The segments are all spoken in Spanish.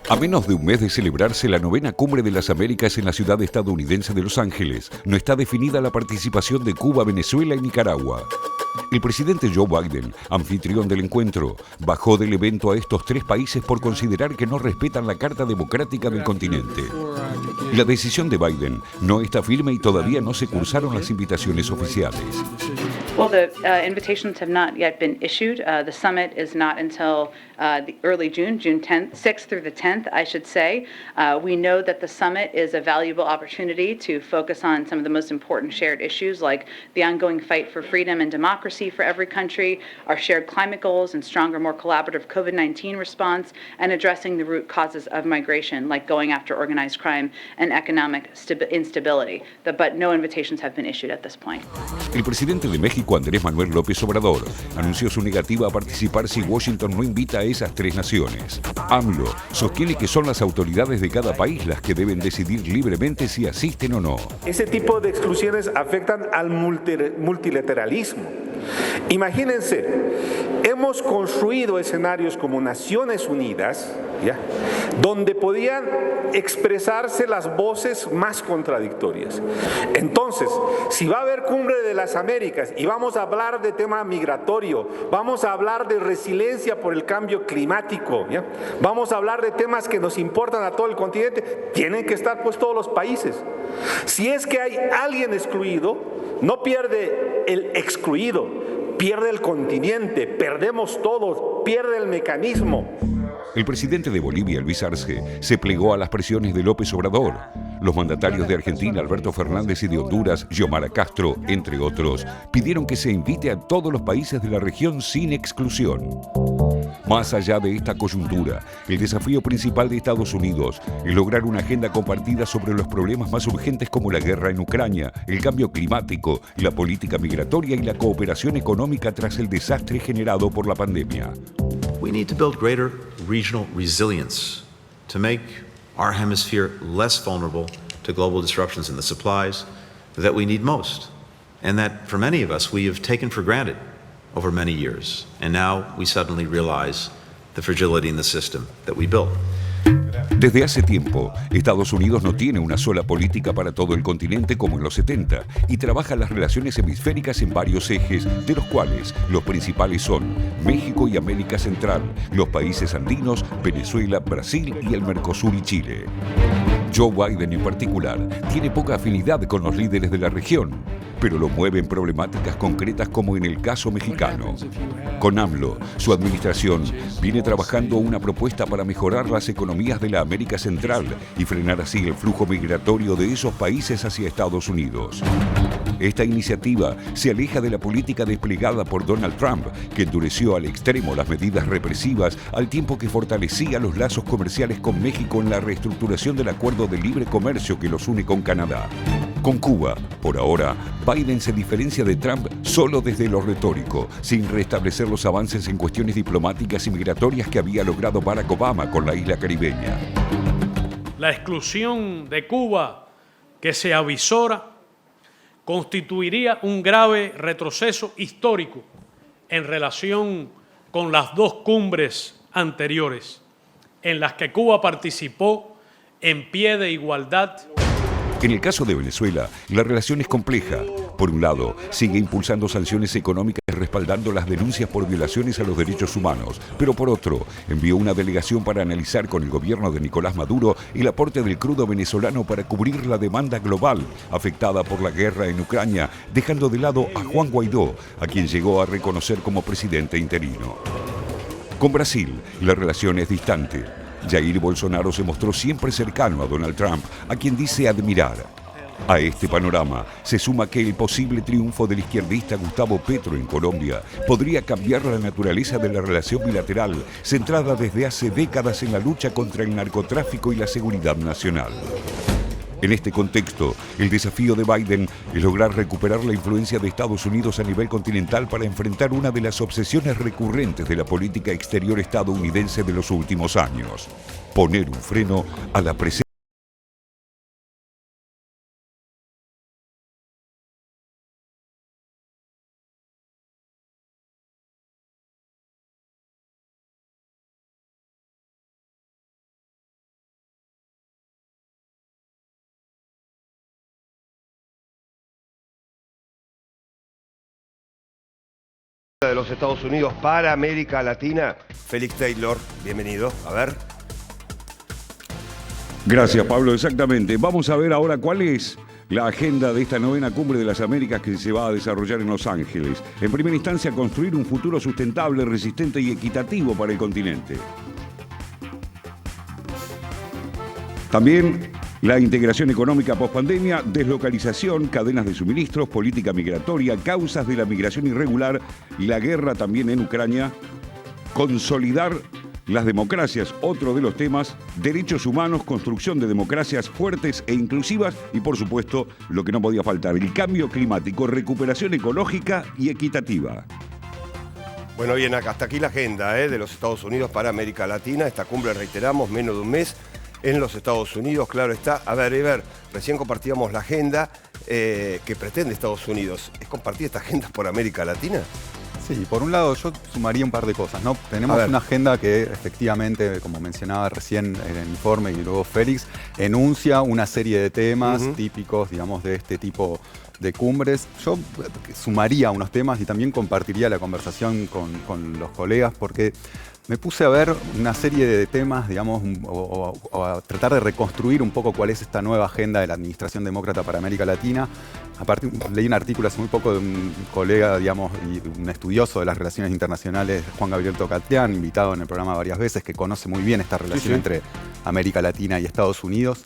A menos de un mes de celebrarse la novena Cumbre de las Américas en la ciudad estadounidense de Los Ángeles, no está definida la participación de Cuba, Venezuela y Nicaragua. El presidente Joe Biden, anfitrión del encuentro, bajó del evento a estos tres países por considerar que no respetan la Carta Democrática del continente. La decisión de Biden no está firme y todavía no se cursaron las invitaciones oficiales. Well, the invitations have not yet been issued. The summit is not until the early June 10th, 6th through the 10th, I should say. We know that the summit is a valuable opportunity to focus on some of the most important shared issues like the ongoing fight for freedom and democracy for every country, our shared climate goals and stronger, more collaborative COVID-19 response, and addressing the root causes of migration like going after organized crime and economic instability. But no invitations have been issued at this point. El presidente de México, Andrés Manuel López Obrador, anunció su negativa a participar si Washington no invita a esas tres naciones. AMLO sostiene que son las autoridades de cada país las que deben decidir libremente si asisten o no. Ese tipo de exclusiones afectan al multilateralismo. Imagínense, hemos construido escenarios como Naciones Unidas, ¿ya?, donde podían expresarse las voces más contradictorias. Entonces, si va a haber Cumbre de las Américas y vamos a hablar de tema migratorio, vamos a hablar de resiliencia por el cambio climático, ¿ya?, vamos a hablar de temas que nos importan a todo el continente, tienen que estar pues todos los países. Si es que hay alguien excluido, no pierde el excluido, pierde el continente, perdemos todos, pierde el mecanismo. El presidente de Bolivia, Luis Arce, se plegó a las presiones de López Obrador. Los mandatarios de Argentina, Alberto Fernández, y de Honduras, Xiomara Castro, entre otros, pidieron que se invite a todos los países de la región sin exclusión. Más allá de esta coyuntura, el desafío principal de Estados Unidos es lograr una agenda compartida sobre los problemas más urgentes como la guerra en Ucrania, el cambio climático, la política migratoria y la cooperación económica tras el desastre generado por la pandemia. We need to build greater regional resilience to make our hemisphere less vulnerable to global disruptions in the supplies that we need most, and that for many of us we have taken for granted over many years, and now we suddenly realize the fragility in the system that we built. Desde hace tiempo, Estados Unidos no tiene una sola política para todo el continente como en los 70 y trabaja las relaciones hemisféricas en varios ejes, de los cuales los principales son México y América Central, los países andinos, Venezuela, Brasil y el Mercosur y Chile. Joe Biden en particular tiene poca afinidad con los líderes de la región, pero lo mueven problemáticas concretas como en el caso mexicano. Con AMLO, su administración viene trabajando una propuesta para mejorar las economías de la América Central y frenar así el flujo migratorio de esos países hacia Estados Unidos. Esta iniciativa se aleja de la política desplegada por Donald Trump, que endureció al extremo las medidas represivas al tiempo que fortalecía los lazos comerciales con México en la reestructuración del acuerdo de libre comercio que los une con Canadá. Con Cuba, por ahora, Biden se diferencia de Trump solo desde lo retórico, sin restablecer los avances en cuestiones diplomáticas y migratorias que había logrado Barack Obama con la isla caribeña. La exclusión de Cuba que se avisora constituiría un grave retroceso histórico en relación con las dos cumbres anteriores, en las que Cuba participó en pie de igualdad. En el caso de Venezuela, la relación es compleja. Por un lado, sigue impulsando sanciones económicas respaldando las denuncias por violaciones a los derechos humanos, pero por otro, envió una delegación para analizar con el gobierno de Nicolás Maduro el aporte del crudo venezolano para cubrir la demanda global afectada por la guerra en Ucrania, dejando de lado a Juan Guaidó, a quien llegó a reconocer como presidente interino. Con Brasil, la relación es distante. Jair Bolsonaro se mostró siempre cercano a Donald Trump, a quien dice admirar. A este panorama se suma que el posible triunfo del izquierdista Gustavo Petro en Colombia podría cambiar la naturaleza de la relación bilateral, centrada desde hace décadas en la lucha contra el narcotráfico y la seguridad nacional. En este contexto, el desafío de Biden es lograr recuperar la influencia de Estados Unidos a nivel continental para enfrentar una de las obsesiones recurrentes de la política exterior estadounidense de los últimos años: poner un freno a la presencia de los Estados Unidos para América Latina. Félix Taylor, bienvenido. A ver. Gracias, Pablo. Exactamente. Vamos a ver ahora cuál es la agenda de esta 9ª Cumbre de las Américas que se va a desarrollar en Los Ángeles. En primera instancia, construir un futuro sustentable, resistente y equitativo para el continente. También la integración económica pospandemia, deslocalización, cadenas de suministros, política migratoria, causas de la migración irregular y la guerra también en Ucrania. Consolidar las democracias, otro de los temas, derechos humanos, construcción de democracias fuertes e inclusivas y, por supuesto, lo que no podía faltar, el cambio climático, recuperación ecológica y equitativa. Bueno, bien, hasta aquí la agenda de los Estados Unidos para América Latina. Esta cumbre, reiteramos, menos de un mes en los Estados Unidos, claro está. A ver, recién compartíamos la agenda que pretende Estados Unidos. ¿Es compartir esta agenda por América Latina? Sí, por un lado yo sumaría un par de cosas, ¿no? Tenemos una agenda que efectivamente, como mencionaba recién en el informe y luego Félix, enuncia una serie de temas típicos, digamos, de este tipo de cumbres. Yo sumaría unos temas y también compartiría la conversación con los colegas porque me puse a ver una serie de temas, digamos, o a tratar de reconstruir un poco cuál es esta nueva agenda de la Administración Demócrata para América Latina. Aparte, leí un artículo hace muy poco de un colega, digamos, y un estudioso de las relaciones internacionales, Juan Gabriel Tocatlián, invitado en el programa varias veces, que conoce muy bien esta relación entre América Latina y Estados Unidos.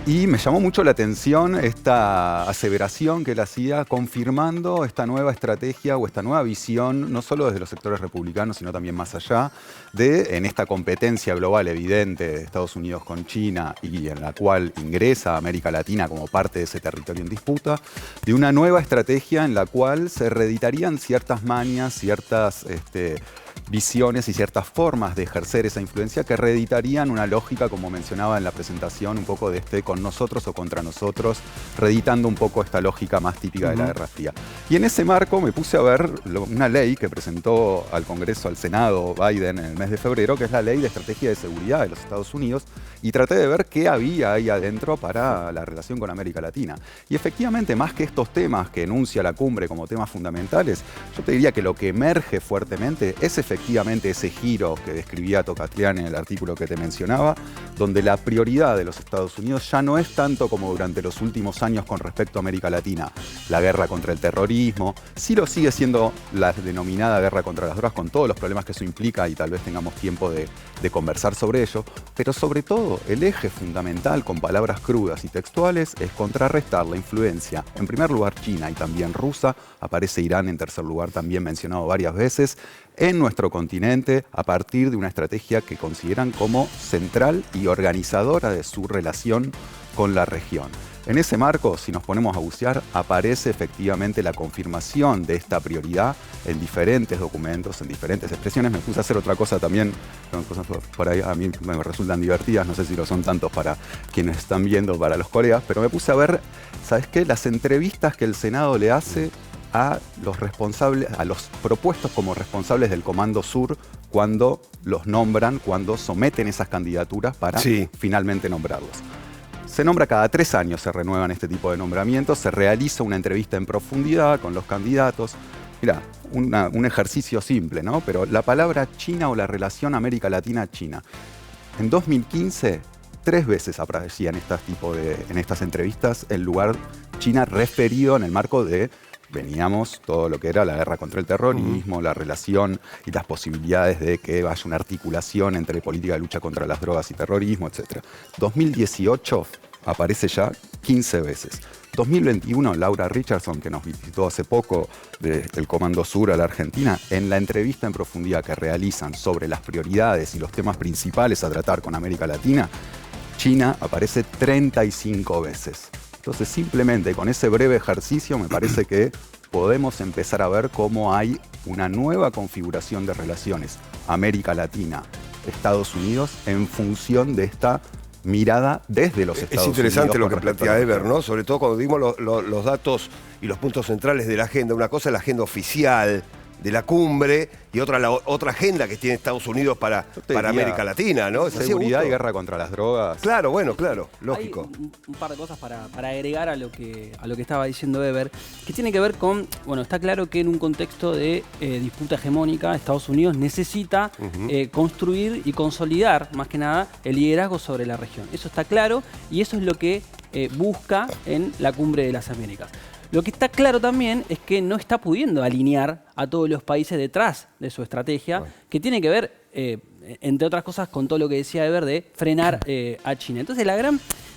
Y me llamó mucho la atención esta aseveración que él hacía confirmando esta nueva estrategia o esta nueva visión, no solo desde los sectores republicanos, sino también más allá, en esta competencia global evidente de Estados Unidos con China y en la cual ingresa América Latina como parte de ese territorio en disputa, de una nueva estrategia en la cual se reeditarían ciertas mañas, ciertas visiones y ciertas formas de ejercer esa influencia que reeditarían una lógica, como mencionaba en la presentación, un poco de con nosotros o contra nosotros, reeditando un poco esta lógica más típica de la Guerra Fría. Y en ese marco me puse a ver una ley que presentó al Congreso, al Senado, Biden en el mes de febrero, que es la Ley de Estrategia de Seguridad de los Estados Unidos, y traté de ver qué había ahí adentro para la relación con América Latina. Y efectivamente, más que estos temas que enuncia la cumbre como temas fundamentales, yo te diría que lo que emerge fuertemente es efectivamente ese giro que describía Tocatlián en el artículo que te mencionaba, donde la prioridad de los Estados Unidos ya no es tanto como durante los últimos años con respecto a América Latina, la guerra contra el terrorismo, sí lo sigue siendo la denominada guerra contra las drogas, con todos los problemas que eso implica y tal vez tengamos tiempo de conversar sobre ello, pero sobre todo el eje fundamental, con palabras crudas y textuales, es contrarrestar la influencia, en primer lugar China y también rusa, aparece Irán en tercer lugar también mencionado varias veces, en nuestro continente a partir de una estrategia que consideran como central y organizadora de su relación con la región. En ese marco, si nos ponemos a bucear, aparece efectivamente la confirmación de esta prioridad en diferentes documentos, en diferentes expresiones. Me puse a hacer otra cosa también, son cosas por ahí a mí me resultan divertidas, no sé si lo son tantos para quienes están viendo, para los colegas, pero me puse a ver, ¿sabes qué? Las entrevistas que el Senado le hace a los responsables, a los propuestos como responsables del Comando Sur cuando los nombran, cuando someten esas candidaturas para finalmente nombrarlos. Se nombra cada 3 años, se renuevan este tipo de nombramientos, se realiza una entrevista en profundidad con los candidatos. Mirá, un ejercicio simple, ¿no? Pero la palabra China o la relación América Latina-China. En 2015, 3 veces aparecía en estas entrevistas el lugar China referido en el marco de veníamos todo lo que era la guerra contra el terrorismo, la relación y las posibilidades de que haya una articulación entre política de lucha contra las drogas y terrorismo, etc. 2018 aparece ya 15 veces. 2021, Laura Richardson, que nos visitó hace poco del Comando Sur a la Argentina, en la entrevista en profundidad que realizan sobre las prioridades y los temas principales a tratar con América Latina, China aparece 35 veces. Entonces, simplemente con ese breve ejercicio me parece que podemos empezar a ver cómo hay una nueva configuración de relaciones América Latina, Estados Unidos, en función de esta mirada desde los Estados Unidos. Es interesante lo que plantea Ever, ¿no? Sobre todo cuando dimos los datos y los puntos centrales de la agenda. Una cosa es la agenda oficial de la cumbre y otra agenda que tiene Estados Unidos para América Latina, ¿no? ¿Es así, Seguridad y Augusto? guerra contra las drogas. Claro, bueno, claro, lógico. Hay un par de cosas para agregar a lo que estaba diciendo Eber, que tiene que ver con, bueno, está claro que en un contexto de disputa hegemónica, Estados Unidos necesita construir y consolidar, más que nada, el liderazgo sobre la región. Eso está claro y eso es lo que busca en la Cumbre de las Américas. Lo que está claro también es que no está pudiendo alinear a todos los países detrás de su estrategia, que tiene que ver, entre otras cosas, con todo lo que decía Eber de frenar a China. Entonces,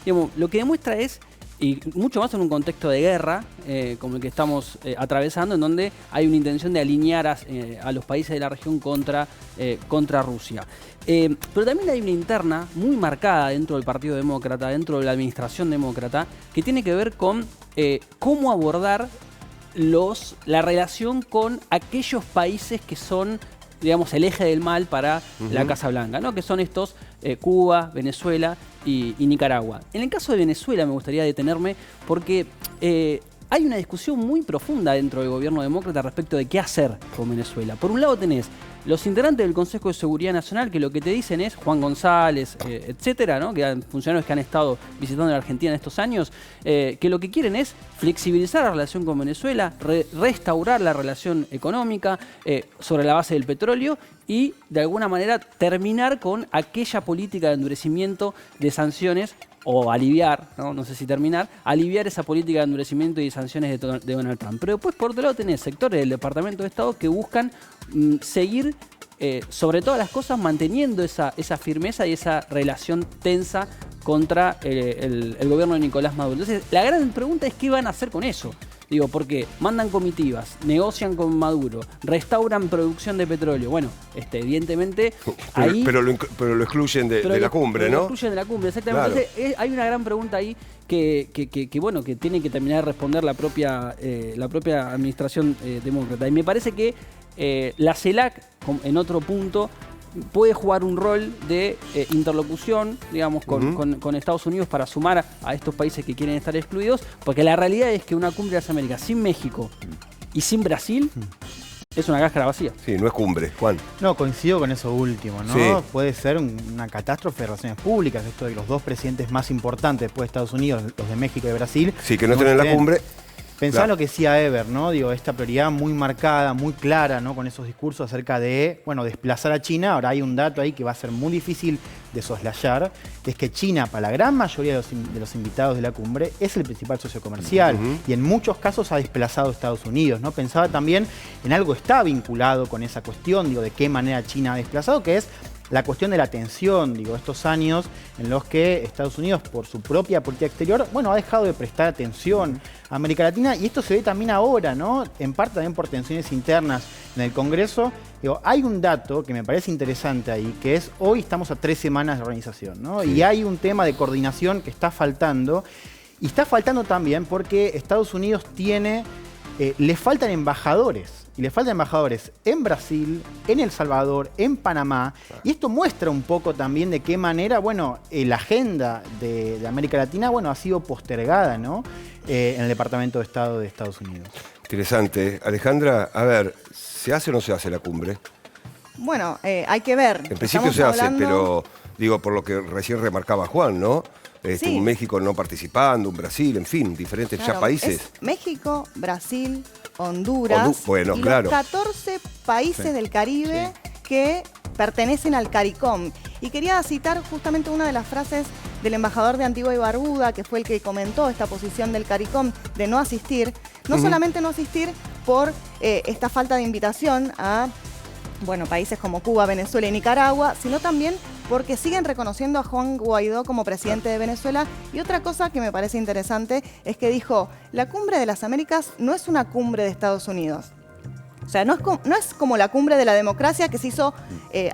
lo que demuestra es, y mucho más en un contexto de guerra, como el que estamos atravesando, en donde hay una intención de alinear a los países de la región contra Rusia. Pero también hay una interna muy marcada dentro del Partido Demócrata, dentro de la administración demócrata, que tiene que ver con cómo abordar la relación con aquellos países que son, digamos, el eje del mal para la Casa Blanca, ¿no? Que son estos Cuba, Venezuela y Nicaragua. En el caso de Venezuela me gustaría detenerme porque hay una discusión muy profunda dentro del gobierno demócrata respecto de qué hacer con Venezuela. Por un lado tenés los integrantes del Consejo de Seguridad Nacional que lo que te dicen es, Juan González, etcétera, ¿no? Que funcionarios que han estado visitando la Argentina en estos años, que lo que quieren es flexibilizar la relación con Venezuela, restaurar la relación económica sobre la base del petróleo y de alguna manera terminar con aquella política de endurecimiento de sanciones o aliviar, no sé si terminar, aliviar esa política de endurecimiento y de sanciones de Donald Trump. Pero después, por otro lado, tenés sectores del Departamento de Estado que buscan seguir, sobre todas las cosas, manteniendo esa firmeza y esa relación tensa contra el gobierno de Nicolás Maduro. Entonces, la gran pregunta es qué van a hacer con eso. Digo, porque mandan comitivas, negocian con Maduro, restauran producción de petróleo. Bueno, evidentemente ahí... Pero lo excluyen de la cumbre, ¿no? Lo excluyen de la cumbre, exactamente. Claro. Entonces, hay una gran pregunta ahí que bueno, que tiene que terminar de responder la propia administración demócrata. Y me parece que la CELAC, en otro punto, puede jugar un rol de interlocución, digamos, con Estados Unidos para sumar a estos países que quieren estar excluidos, porque la realidad es que una cumbre de las Américas sin México y sin Brasil es una cáscara vacía. Sí, no es cumbre, Juan. No, coincido con eso último, ¿no? Sí. Puede ser una catástrofe de relaciones públicas, esto de los dos presidentes más importantes después de Estados Unidos, los de México y de Brasil. Sí, que no estén en la cumbre. Pensá Claro. lo que decía Eber, ¿no? Digo, esta prioridad muy marcada, muy clara, ¿no? Con esos discursos acerca de, bueno, desplazar a China. Ahora hay un dato ahí que va a ser muy difícil de soslayar, que es que China, para la gran mayoría de los invitados de la cumbre, es el principal socio comercial. Y en muchos casos ha desplazado a Estados Unidos, ¿no? Pensaba también en algo que está vinculado con esa cuestión, digo, de qué manera China ha desplazado, que es la cuestión de la tensión, digo, estos años en los que Estados Unidos, por su propia política exterior, bueno, ha dejado de prestar atención a América Latina, y esto se ve también ahora, ¿no? En parte también por tensiones internas en el Congreso. Digo, hay un dato que me parece interesante ahí, que es, hoy estamos a 3 semanas de organización, ¿no? Sí. Y hay un tema de coordinación que está faltando, y está faltando también porque Estados Unidos le faltan embajadores. Y le faltan embajadores en Brasil, en El Salvador, en Panamá. Y esto muestra un poco también de qué manera, bueno, la agenda de América Latina, bueno, ha sido postergada, ¿no? En el Departamento de Estado de Estados Unidos. Interesante. Alejandra, a ver, ¿se hace o no se hace la cumbre? Bueno, hay que ver. En principio se hace, pero digo, por lo que recién remarcaba Juan, ¿no? Sí. Un México no participando, un Brasil, en fin, diferentes ya países. Es México, Brasil, Honduras bueno, y claro. los 14 países del Caribe que pertenecen al CARICOM. Y quería citar justamente una de las frases del embajador de Antigua y Barbuda, que fue el que comentó esta posición del CARICOM de no asistir. No solamente no asistir por esta falta de invitación a países como Cuba, Venezuela y Nicaragua, sino también porque siguen reconociendo a Juan Guaidó como presidente de Venezuela. Y otra cosa que me parece interesante es que dijo, la cumbre de las Américas no es una cumbre de Estados Unidos. O sea, no es como la cumbre de la democracia que se hizo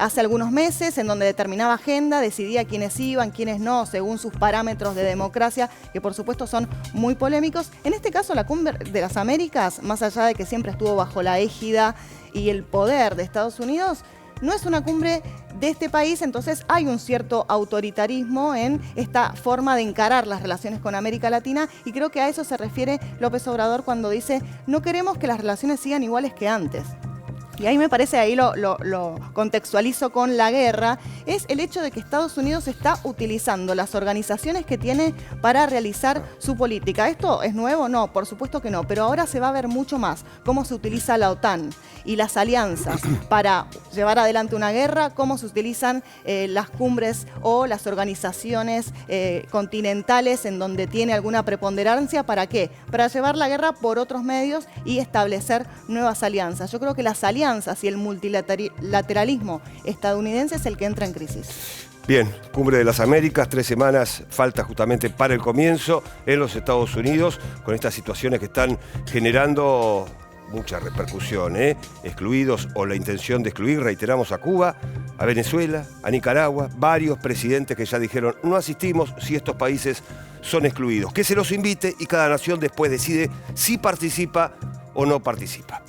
hace algunos meses, en donde determinaba agenda, decidía quiénes iban, quiénes no, según sus parámetros de democracia, que por supuesto son muy polémicos. En este caso, la cumbre de las Américas, más allá de que siempre estuvo bajo la égida y el poder de Estados Unidos, no es una cumbre de este país, entonces hay un cierto autoritarismo en esta forma de encarar las relaciones con América Latina, y creo que a eso se refiere López Obrador cuando dice no queremos que las relaciones sigan iguales que antes. y ahí me parece, ahí lo contextualizo con la guerra, es el hecho de que Estados Unidos está utilizando las organizaciones que tiene para realizar su política. ¿Esto es nuevo? No, por supuesto que no, pero ahora se va a ver mucho más cómo se utiliza la OTAN y las alianzas para llevar adelante una guerra, cómo se utilizan las cumbres o las organizaciones continentales en donde tiene alguna preponderancia. ¿Para qué? Para llevar la guerra por otros medios y establecer nuevas alianzas. Yo creo que las alianzas y el multilateralismo estadounidense es el que entra en crisis. Bien, Cumbre de las Américas, 3 semanas, falta justamente para el comienzo en los Estados Unidos, con estas situaciones que están generando mucha repercusión, excluidos o la intención de excluir, reiteramos, a Cuba, a Venezuela, a Nicaragua, varios presidentes que ya dijeron no asistimos si estos países son excluidos. Que se los invite y cada nación después decide si participa o no participa.